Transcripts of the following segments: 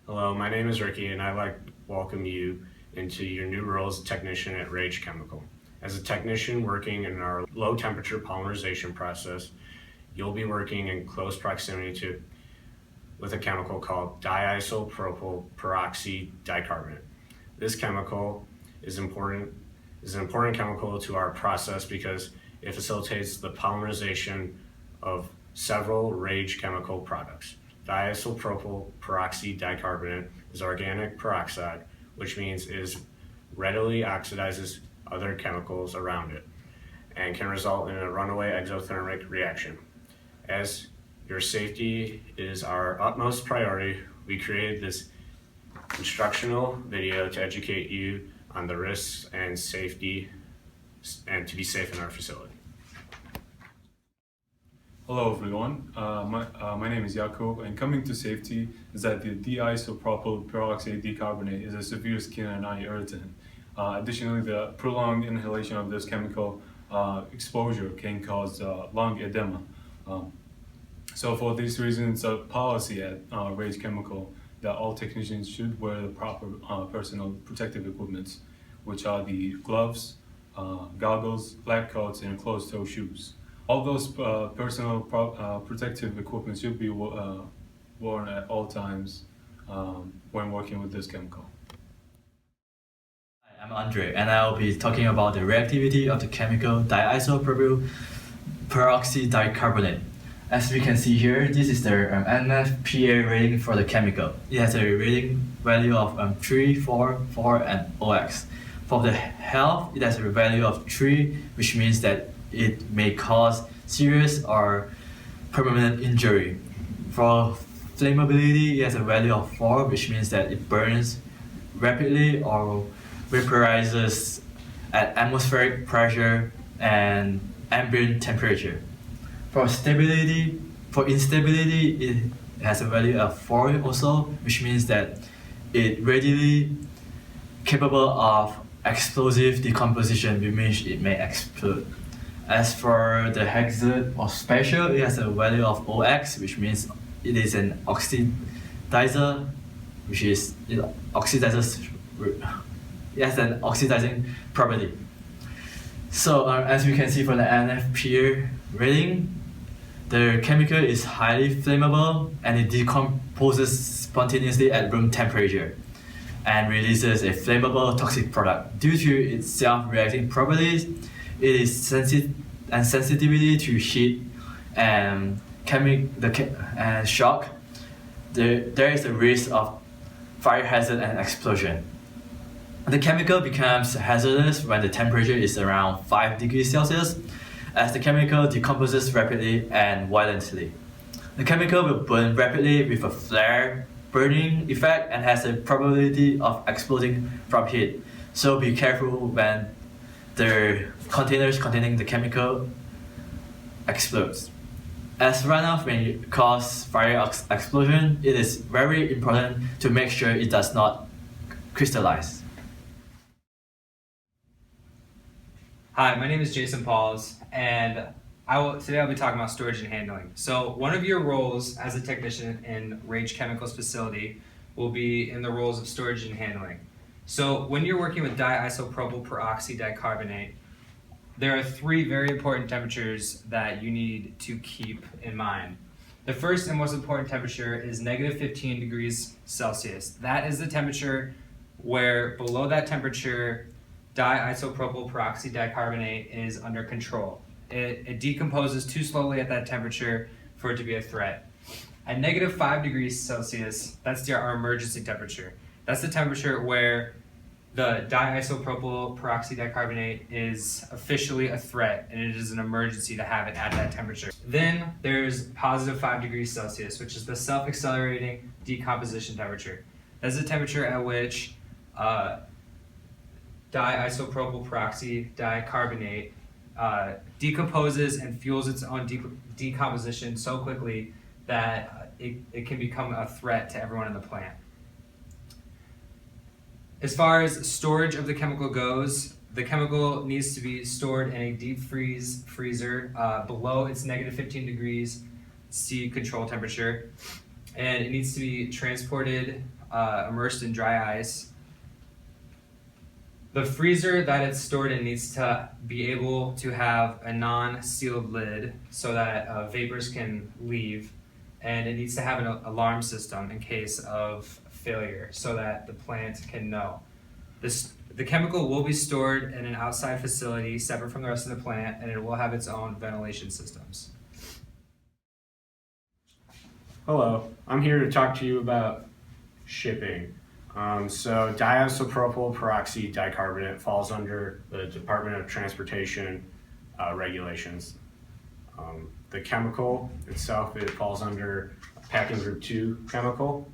Hello, my name is Ricky and I'd like to welcome you into your new role as a technician at RAYJ Chemical. As a technician working in our low temperature polymerization process, you'll be working in close proximity with a chemical called di-isopropyl peroxydicarbonate. This chemical is an important chemical to our process because it facilitates the polymerization of several RAYJ chemical products. Di-isopropyl peroxydicarbonate is organic peroxide, which means it readily oxidizes other chemicals around it and can result in a runaway exothermic reaction. As your safety is our utmost priority, we created this instructional video to educate you on the risks and safety and to be safe in our facility. Hello everyone, my name is Jakob, and coming to safety is that the di-isopropyl peroxydicarbonate is a severe skin and eye irritant. Additionally, the prolonged inhalation of this chemical exposure can cause lung edema. So for these reasons, a policy at RAYJ Chemical that all technicians should wear the proper personal protective equipment, which are the gloves, goggles, black coats, and closed-toe shoes. All those personal protective equipment should be worn at all times when working with this chemical. Hi, I'm Andre, and I'll be talking about the reactivity of the chemical di-isopropyl peroxydicarbonate. As we can see here, this is the NFPA rating for the chemical. It has a rating value of 3, 4, 4, and OX. For the health, it has a value of 3, which means that it may cause serious or permanent injury. For flammability, it has a value of 4, which means that it burns rapidly or vaporizes at atmospheric pressure and ambient temperature. For instability, it has a value of 4 also, which means that it readily capable of explosive decomposition, which means it may explode. As for the hazard or special, it has a value of OX, which means it is an oxidizer, which is it has an oxidizing property. So as we can see from the NFPA rating, the chemical is highly flammable and it decomposes spontaneously at room temperature and releases a flammable toxic product. Due to its self-reacting properties, it is sensitivity to heat and shock. There is a risk of fire hazard and explosion. The chemical becomes hazardous when the temperature is around 5 degrees Celsius, as the chemical decomposes rapidly and violently. The chemical will burn rapidly with a flare burning effect and has a probability of exploding from heat. So be careful when the containers containing the chemical explodes. As runoff may cause fire explosion, it is very important to make sure it does not crystallize. Hi, my name is Jason Pauls, and today I'll be talking about storage and handling. So one of your roles as a technician in RAYJ Chemical's facility will be in the roles of storage and handling. So when you're working with di-isopropyl peroxydicarbonate, there are 3 very important temperatures that you need to keep in mind. The first and most important temperature is -15 degrees Celsius. That is the temperature where below that temperature, di-isopropyl peroxydicarbonate is under control. It decomposes too slowly at that temperature for it to be a threat. At -5 degrees Celsius, that's our emergency temperature. That's the temperature where the di-isopropyl peroxydicarbonate is officially a threat and it is an emergency to have it at that temperature. Then there's +5 degrees Celsius, which is the self-accelerating decomposition temperature. That's the temperature at which di-isopropyl peroxydicarbonate decomposes and fuels its own decomposition so quickly that it can become a threat to everyone in the plant. As far as storage of the chemical goes, the chemical needs to be stored in a deep freezer below its -15 degrees C control temperature, and it needs to be transported immersed in dry ice. The freezer that it's stored in needs to be able to have a non-sealed lid so that vapors can leave, and it needs to have an alarm system in case of failure so that the plant can know. The chemical will be stored in an outside facility separate from the rest of the plant, and it will have its own ventilation systems. Hello, I'm here to talk to you about shipping. So di-isopropyl peroxydicarbonate falls under the Department of Transportation regulations. The chemical itself, it falls under packing group 2 chemical.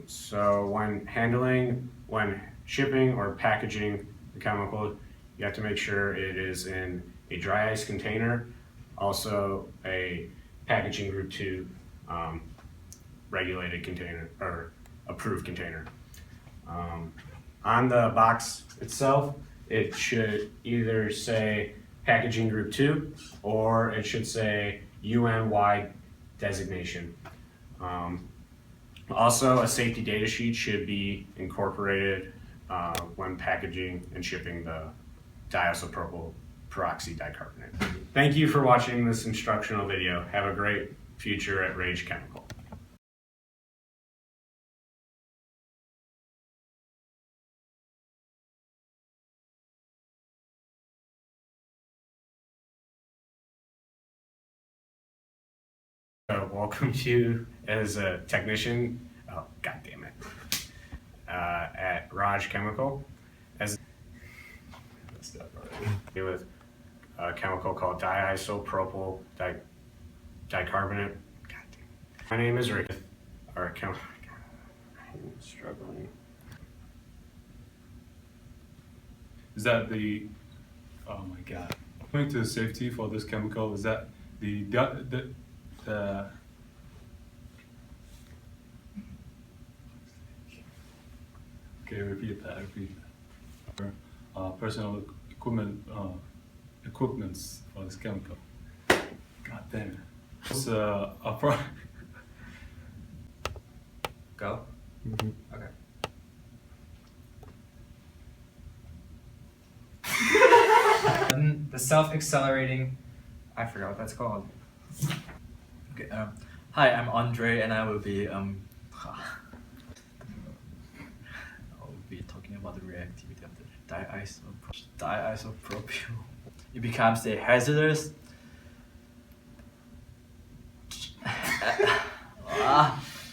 So when shipping or packaging the chemical, you have to make sure it is in a dry ice container, also a packaging group 2 regulated container or approved container. On the box itself, it should either say packaging group 2 or it should say UN-wide designation. Also, a safety data sheet should be incorporated when packaging and shipping the di-isopropyl peroxydicarbonate. Thank you for watching this instructional video. Have a great future at RAYJ Chemical. Welcome you as a technician, oh god damn it, at RAYJ Chemical with a chemical called di-isopropyl dicarbonate. God damn. My name is Rick. I'm struggling. Is that the, oh my god. Going to the safety for this chemical, is that the okay, repeat that. Personal equipments for this chemical. God damn it. It's a Go? Mm-hmm. Okay. The self-accelerating, I forgot what that's called. Okay, hi, I'm Andre, and I will be talking about the reactivity of the di-isopropyl. It becomes a hazardous